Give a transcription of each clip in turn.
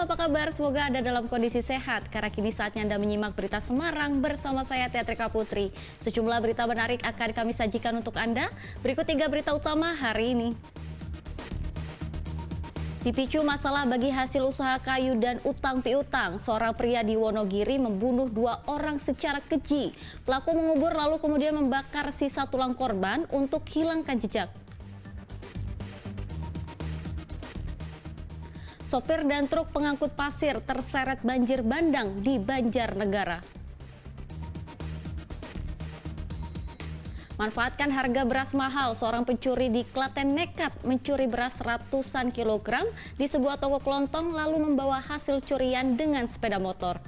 apa kabar? Semoga Anda dalam kondisi sehat, karena kini saatnya Anda menyimak berita Semarang bersama saya Teatrika Putri. Sejumlah berita menarik akan kami sajikan untuk Anda. Berikut 3 berita utama hari ini. Dipicu masalah bagi hasil usaha kayu dan utang piutang, seorang pria di Wonogiri membunuh 2 orang secara keji. Pelaku mengubur lalu kemudian membakar sisa tulang korban untuk hilangkan jejak. Sopir dan truk pengangkut pasir terseret banjir bandang di Banjarnegara. Manfaatkan harga beras mahal, seorang pencuri di Klaten nekat mencuri beras ratusan kilogram di sebuah toko kelontong lalu membawa hasil curian dengan sepeda motor.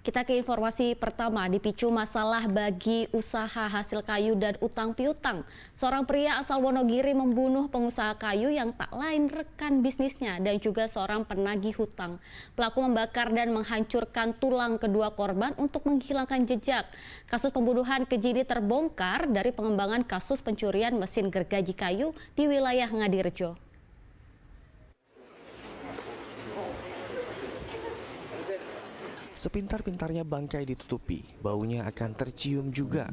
Kita ke informasi pertama, dipicu masalah bagi usaha hasil kayu dan utang piutang. Seorang pria asal Wonogiri membunuh pengusaha kayu yang tak lain rekan bisnisnya dan juga seorang penagih hutang. Pelaku membakar dan menghancurkan tulang kedua korban untuk menghilangkan jejak. Kasus pembunuhan keji ini terbongkar dari pengembangan kasus pencurian mesin gergaji kayu di wilayah Ngadirejo. Sepintar-pintarnya bangkai ditutupi, baunya akan tercium juga.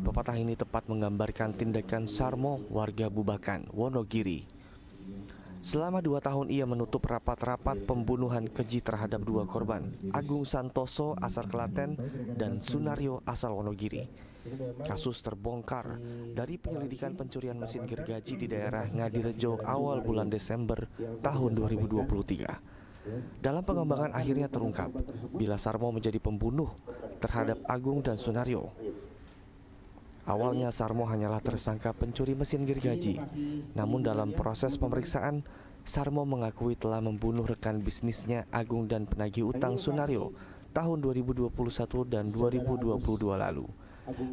Pepatah ini tepat menggambarkan tindakan Sarmo, warga Bubakan, Wonogiri. Selama 2 tahun ia menutup rapat-rapat pembunuhan keji terhadap 2 korban, Agung Santoso asal Klaten dan Sunario asal Wonogiri. Kasus terbongkar dari penyelidikan pencurian mesin gergaji di daerah Ngadirejo awal bulan Desember tahun 2023. Dalam pengembangan akhirnya terungkap bila Sarmo menjadi pembunuh terhadap Agung dan Sunario. Awalnya Sarmo hanyalah tersangka pencuri mesin gergaji, namun dalam proses pemeriksaan Sarmo mengakui telah membunuh rekan bisnisnya Agung dan penagih utang Sunario tahun 2021 dan 2022 lalu.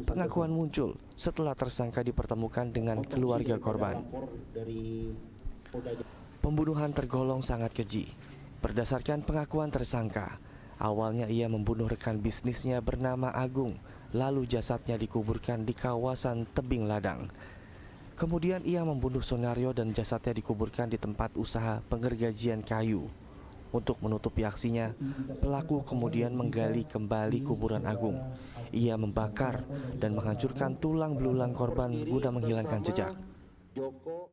Pengakuan muncul setelah tersangka dipertemukan dengan keluarga korban. Pembunuhan tergolong sangat keji. Berdasarkan pengakuan tersangka, awalnya ia membunuh rekan bisnisnya bernama Agung, lalu jasadnya dikuburkan di kawasan tebing ladang. Kemudian ia membunuh Sunario dan jasadnya dikuburkan di tempat usaha penggergajian kayu. Untuk menutupi aksinya, pelaku kemudian menggali kembali kuburan Agung. Ia membakar dan menghancurkan tulang belulang korban guna menghilangkan jejak.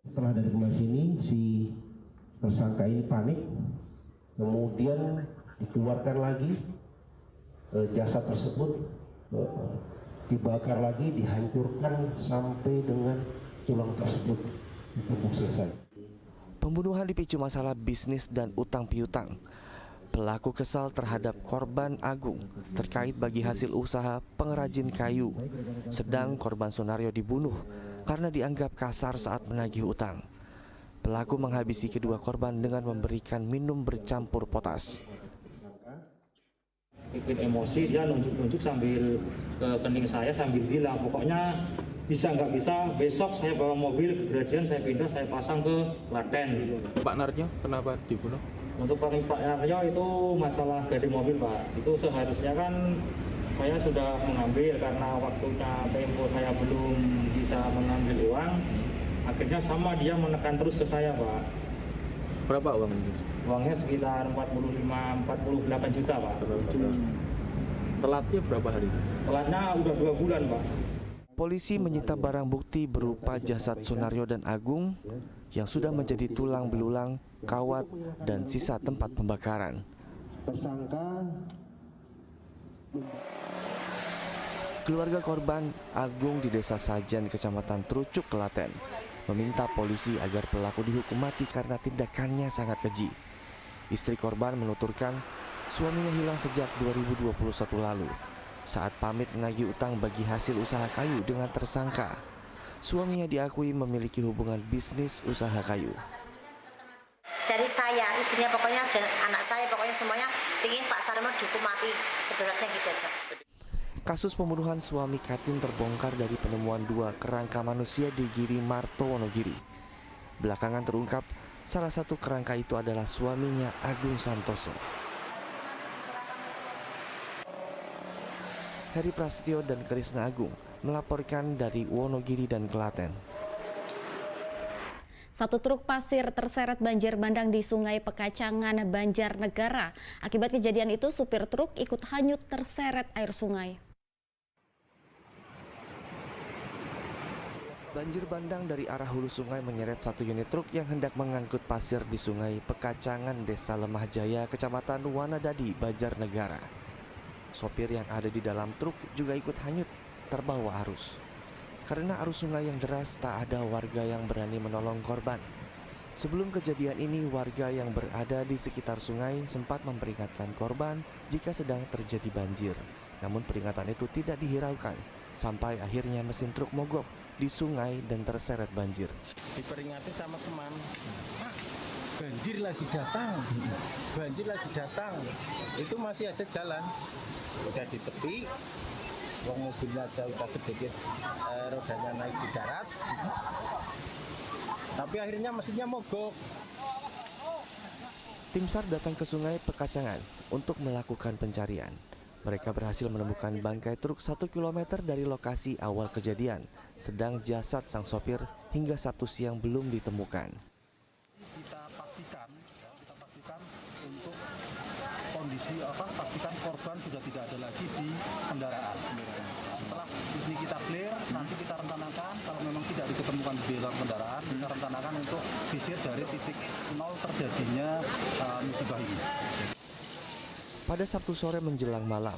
Setelah dari kembali sini, si tersangka ini panik. Kemudian dikeluarkan lagi jasad tersebut, dibakar lagi, dihancurkan sampai dengan tulang tersebut ditumbuk selesai. Pembunuhan dipicu masalah bisnis dan utang piutang. Pelaku kesal terhadap korban Agung terkait bagi hasil usaha pengrajin kayu, sedang korban Sunario dibunuh karena dianggap kasar saat menagih utang. Pelaku menghabisi kedua korban dengan memberikan minum bercampur potas. Bikin emosi, dia nunjuk-nunjuk sambil ke kening saya sambil bilang, pokoknya bisa nggak bisa besok saya bawa mobil ke gergajian, saya pindah, saya pasang ke Klaten. Pak Narjo kenapa dibunuh? Untuk Pak Narjo itu masalah dari mobil, Pak. Itu seharusnya kan saya sudah mengambil karena waktunya tempo saya belum bisa mengambil uang. Akhirnya sama dia menekan terus ke saya, Pak. Berapa uang itu? Uangnya sekitar 48 juta, Pak. Telatnya berapa hari? Telatnya udah 2 bulan, Pak. Polisi menyita barang bukti berupa jasad Sunario dan Agung yang sudah menjadi tulang belulang, kawat, dan sisa tempat pembakaran. Keluarga korban Agung di Desa Sajan, Kecamatan Trucuk, Klaten, meminta polisi agar pelaku dihukum mati karena tindakannya sangat keji. Istri korban menuturkan suaminya hilang sejak 2021 lalu saat pamit menagih utang bagi hasil usaha kayu dengan tersangka. Suaminya diakui memiliki hubungan bisnis usaha kayu. Dari saya, istrinya pokoknya dan anak saya pokoknya semuanya ingin Pak Sarmo dihukum mati, sebenarnya gitu aja. Kasus pembunuhan suami Katin terbongkar dari penemuan 2 kerangka manusia di Giri Marto, Wonogiri. Belakangan terungkap salah satu kerangka itu adalah suaminya Agung Santoso. Heri Prasetyo dan Krisna Agung melaporkan dari Wonogiri dan Klaten. Satu truk pasir terseret banjir bandang di Sungai Pekacangan, Banjarnegara. Akibat kejadian itu, supir truk ikut hanyut terseret air sungai. Banjir bandang dari arah hulu sungai menyeret satu unit truk yang hendak mengangkut pasir di Sungai Pekacangan, Desa Lemah Jaya, Kecamatan Wanadadi, Banjarnegara. Sopir yang ada di dalam truk juga ikut hanyut terbawa arus. Karena arus sungai yang deras, tak ada warga yang berani menolong korban. Sebelum kejadian ini, warga yang berada di sekitar sungai sempat memperingatkan korban jika sedang terjadi banjir. Namun peringatan itu tidak dihiraukan, sampai akhirnya mesin truk mogok di sungai dan terseret banjir. Diperingati sama teman, Pak, banjir lagi datang, itu masih aja jalan, udah di tepi, wong mobilnya aja udah sedikit rodanya naik di darat, tapi akhirnya mesinnya mogok. Tim SAR datang ke Sungai Pekacangan untuk melakukan pencarian. Mereka berhasil menemukan bangkai truk 1 km dari lokasi awal kejadian, sedang jasad sang sopir hingga Sabtu siang belum ditemukan. Kita pastikan untuk kondisi pastikan korban sudah tidak ada lagi di kendaraan. Setelah ini kita clear, nanti kita rencanakan kalau memang tidak diketemukan di dalam kendaraan, kita rencanakan untuk sisir dari titik nol terjadinya musibah ini. Pada Sabtu sore menjelang malam,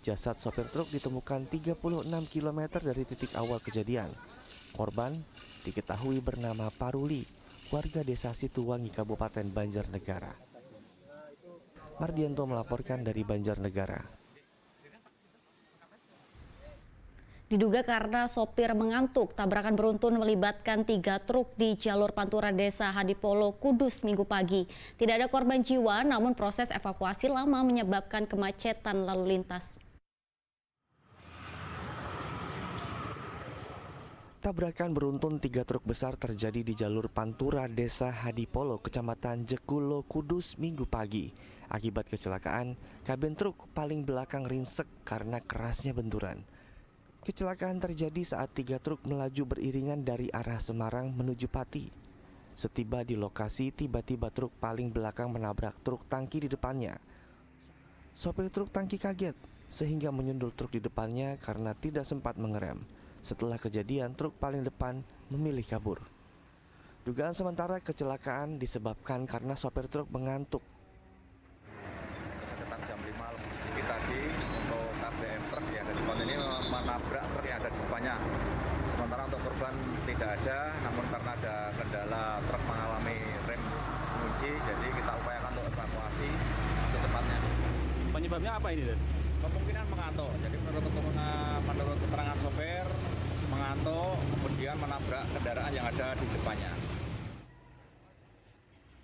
jasad sopir truk ditemukan 36 km dari titik awal kejadian. Korban diketahui bernama Paruli, warga desa Situwangi, Kabupaten Banjarnegara. Mardianto melaporkan dari Banjarnegara. Diduga karena sopir mengantuk, tabrakan beruntun melibatkan 3 truk di jalur Pantura Desa Hadipolo, Kudus Minggu pagi. Tidak ada korban jiwa, namun proses evakuasi lama menyebabkan kemacetan lalu lintas. Tabrakan beruntun 3 truk besar terjadi di jalur Pantura Desa Hadipolo, Kecamatan Jekulo, Kudus Minggu pagi. Akibat kecelakaan, kabin truk paling belakang ringsek karena kerasnya benturan. Kecelakaan terjadi saat 3 truk melaju beriringan dari arah Semarang menuju Pati. Setiba di lokasi, tiba-tiba truk paling belakang menabrak truk tangki di depannya. Sopir truk tangki kaget sehingga menyundul truk di depannya karena tidak sempat mengerem. Setelah kejadian, truk paling depan memilih kabur. Dugaan sementara kecelakaan disebabkan karena sopir truk mengantuk. Sekitar jam 5 lebih sedikit tadi untuk KBM truk yang ada di depan ini menabrak truk yang ada di depannya. Sementara untuk korban tidak ada, namun karena ada kendala truk mengalami rem mengunci, jadi kita upayakan untuk evakuasi secepatnya. Penyebabnya apa ini, Dan? Kemungkinan mengantuk. Jadi menurut keterangan sopir mengantuk, kemudian menabrak kendaraan yang ada di depannya.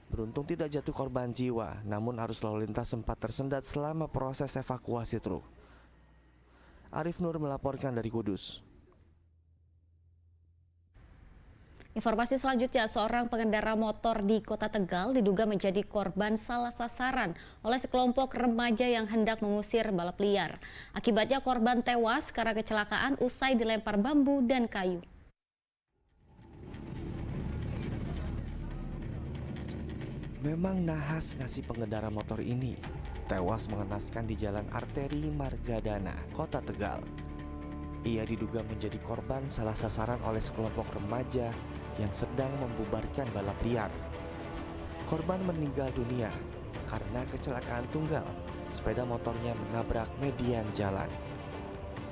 Beruntung tidak jatuh korban jiwa, namun arus lalu lintas sempat tersendat selama proses evakuasi truk. Arif Nur melaporkan dari Kudus. Informasi selanjutnya, seorang pengendara motor di Kota Tegal diduga menjadi korban salah sasaran oleh sekelompok remaja yang hendak mengusir balap liar. Akibatnya korban tewas karena kecelakaan usai dilempar bambu dan kayu. Memang nahas nasib pengendara motor ini, tewas mengenaskan di Jalan Arteri Margadana, Kota Tegal. Ia diduga menjadi korban salah sasaran oleh sekelompok remaja yang sedang membubarkan balap liar. Korban meninggal dunia karena kecelakaan tunggal, sepeda motornya menabrak median jalan.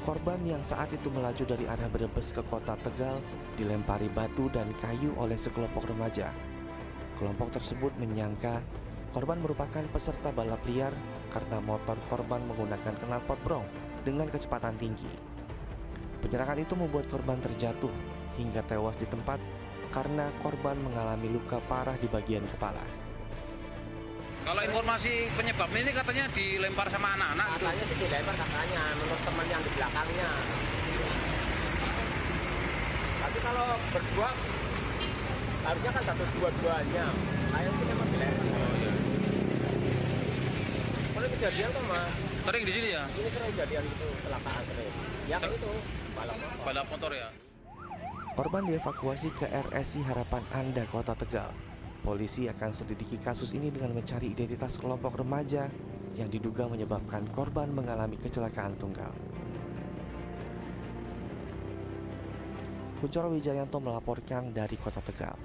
Korban yang saat itu melaju dari arah Brebes ke Kota Tegal dilempari batu dan kayu oleh sekelompok remaja. Kelompok tersebut menyangka korban merupakan peserta balap liar karena motor korban menggunakan knalpot brong dengan kecepatan tinggi. Penyerangan itu membuat korban terjatuh hingga tewas di tempat karena korban mengalami luka parah di bagian kepala. Kalau informasi penyebab ini katanya dilempar sama anak-anak. Katanya sih dilempar katanya, menurut teman yang di belakangnya. Tapi kalau berdua harusnya kan satu dua-duanya. Kayaknya sih memang dilempar. Kalau kejadian kan Mas, Sering di sini ya? Ini sering kejadian itu kecelakaan sering. Yang itu Balap motor ya? Korban dievakuasi ke RSI Harapan Anda, Kota Tegal. Polisi akan selidiki kasus ini dengan mencari identitas kelompok remaja yang diduga menyebabkan korban mengalami kecelakaan tunggal. Kuncoro Wijayanto melaporkan dari Kota Tegal.